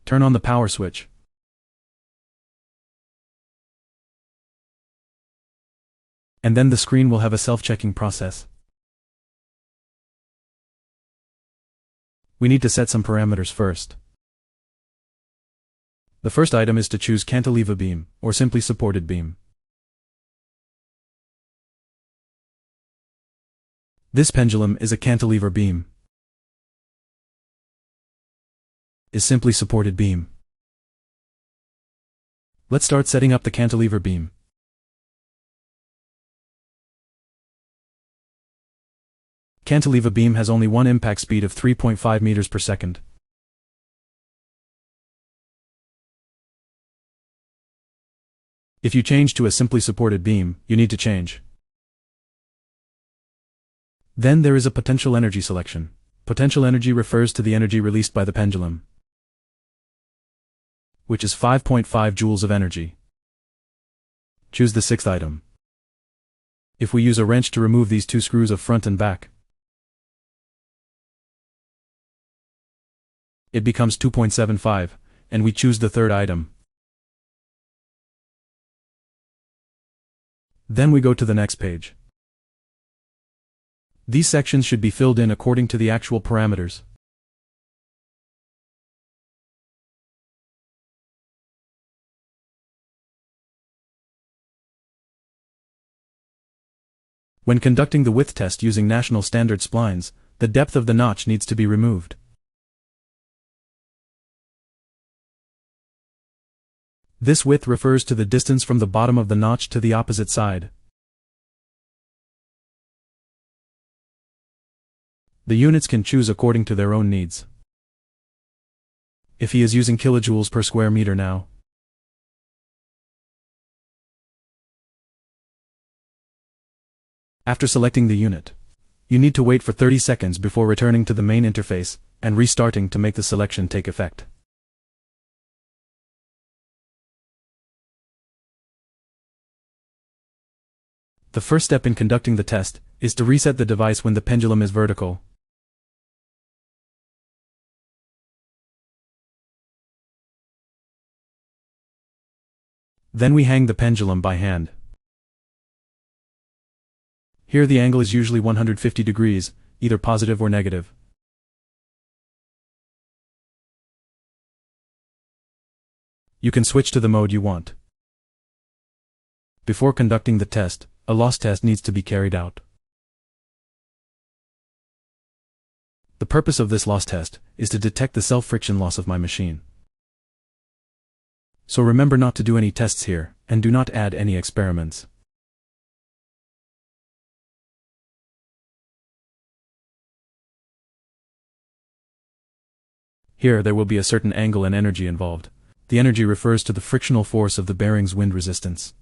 Turn on the power switch. And then the screen will have a self-checking process. We need to set some parameters first. The first item is to choose cantilever beam, or simply supported beam. This pendulum is a cantilever beam. Is simply supported beam. Let's start setting up the cantilever beam. Cantilever beam has only one impact speed of 3.5 meters per second. If you change to a simply supported beam, you need to change. Then there is a potential energy selection. Potential energy refers to the energy released by the pendulum, which is 5.5 joules of energy. Choose the sixth item. If we use a wrench to remove these two screws of front and back, it becomes 2.75, and we choose the third item. Then we go to the next page. These sections should be filled in according to the actual parameters. When conducting the width test using national standard splines, the depth of the notch needs to be removed. This width refers to the distance from the bottom of the notch to the opposite side. The units can choose according to their own needs. If he is using kilojoules per square meter now, after selecting the unit, you need to wait for 30 seconds before returning to the main interface and restarting to make the selection take effect. The first step in conducting the test is to reset the device when the pendulum is vertical. Then we hang the pendulum by hand. Here the angle is usually 150 degrees, either positive or negative. You can switch to the mode you want. Before conducting the test, a loss test needs to be carried out. The purpose of this loss test is to detect the self-friction loss of my machine. So remember not to do any tests here, and do not add any experiments. Here there will be a certain angle and energy involved. The energy refers to the frictional force of the bearing's wind resistance.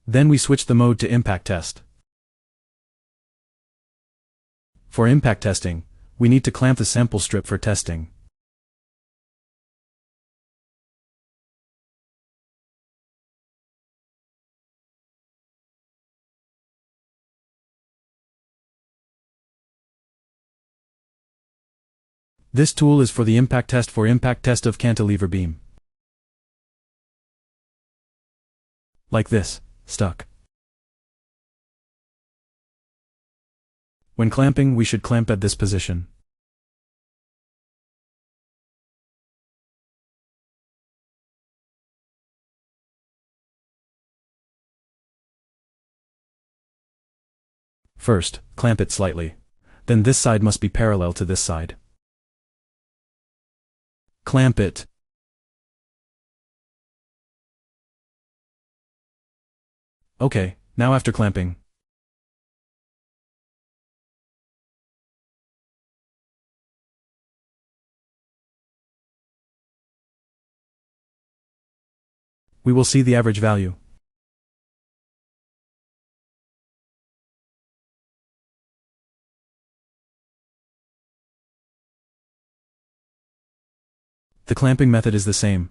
Then we switch the mode to impact test. For impact testing, we need to clamp the sample strip for testing. This tool is for the impact test of cantilever beam. Like this. Stuck. When clamping, we should clamp at this position. First, clamp it slightly. Then this side must be parallel to this side. Clamp it. Okay, now after clamping, we will see the average value. The clamping method is the same.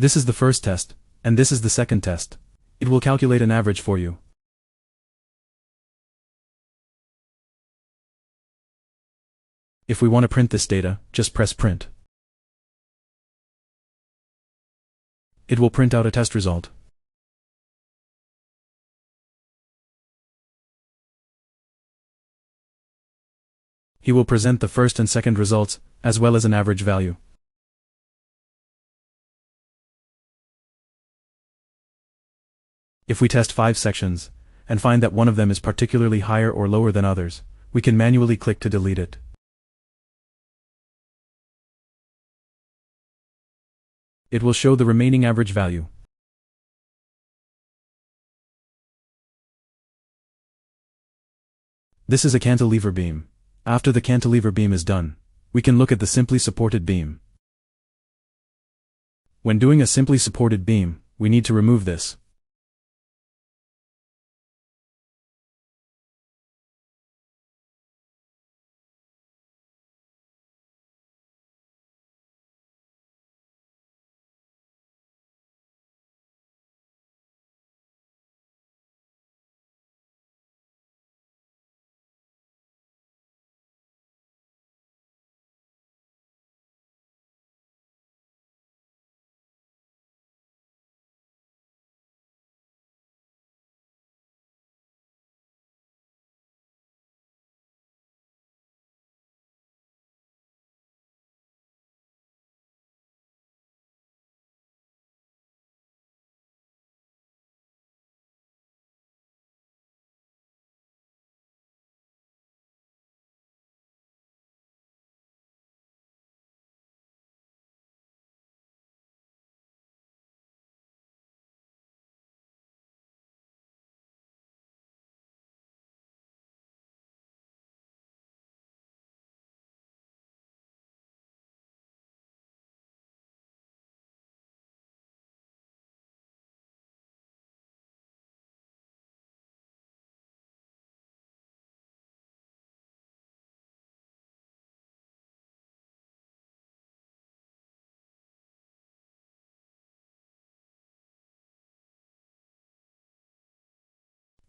This is the first test, and this is the second test. It will calculate an average for you. If we want to print this data, just press print. It will print out a test result. He will present the first and second results, as well as an average value. If we test 5 sections, and find that one of them is particularly higher or lower than others, we can manually click to delete it. It will show the remaining average value. This is a cantilever beam. After the cantilever beam is done, we can look at the simply supported beam. When doing a simply supported beam, we need to remove this.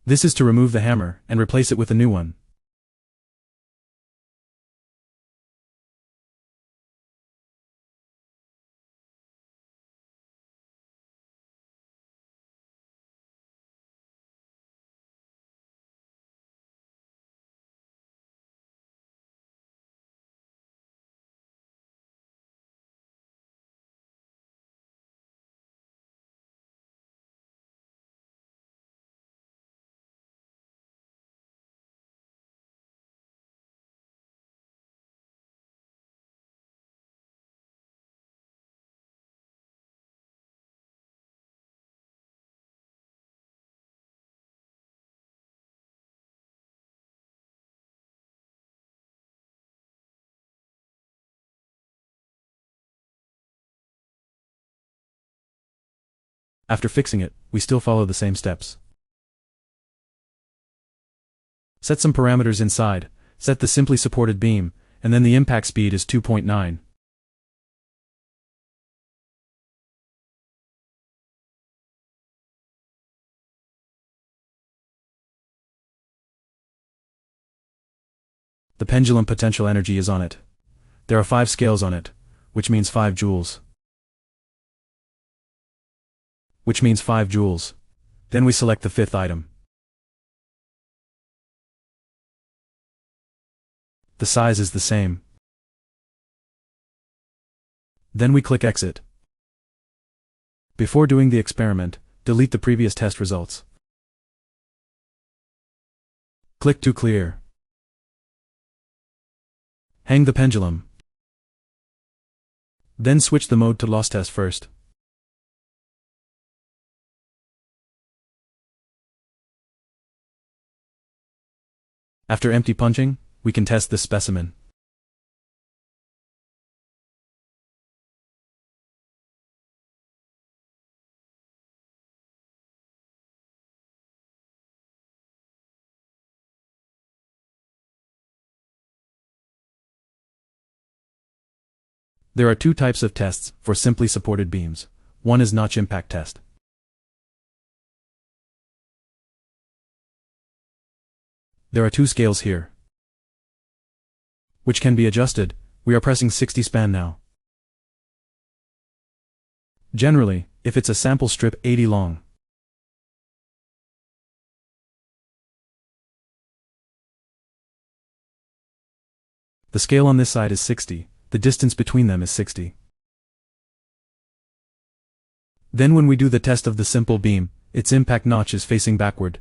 This is to remove the hammer and replace it with a new one. After fixing it, we still follow the same steps. Set some parameters inside, set the simply supported beam, and then the impact speed is 2.9. The pendulum potential energy is on it. There are 5 scales on it, which means 5 joules. Which means 5 joules. Then we select the 5th item. The size is the same. Then we click Exit. Before doing the experiment, delete the previous test results. Click to clear. Hang the pendulum. Then switch the mode to loss test first. After empty punching, we can test this specimen. There are 2 types of tests for simply supported beams. one is notch impact test. There are two scales here, which can be adjusted. We are pressing 60 span now. Generally, if it's a sample strip 80 long. The scale on this side is 60, the distance between them is 60. Then when we do the test of the simple beam, its impact notch is facing backward.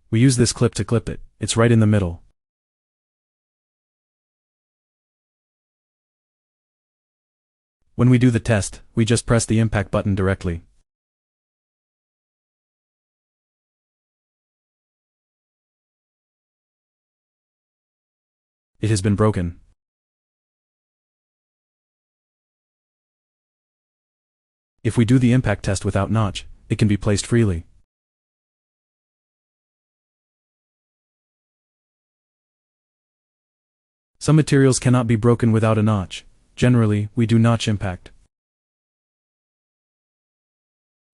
We use this clip to clip it, it's right in the middle. When we do the test, we just press the impact button directly. It has been broken. If we do the impact test without notch, it can be placed freely. Some materials cannot be broken without a notch. Generally, we do notch impact.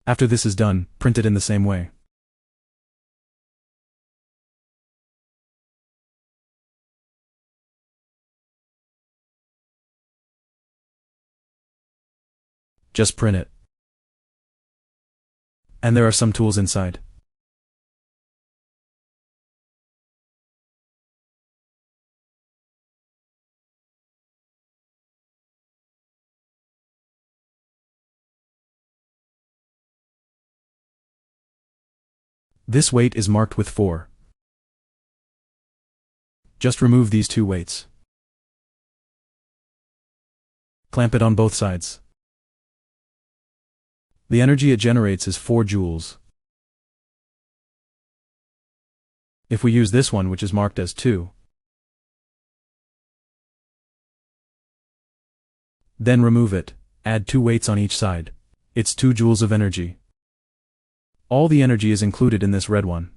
After this is done, print it in the same way. Just print it. And there are some tools inside. This weight is marked with 4. Just remove these two weights. Clamp it on both sides. The energy it generates is 4 joules. If we use this one, which is marked as 2, then remove it, add 2 weights on each side. It's 2 joules of energy. All the energy is included in this red one.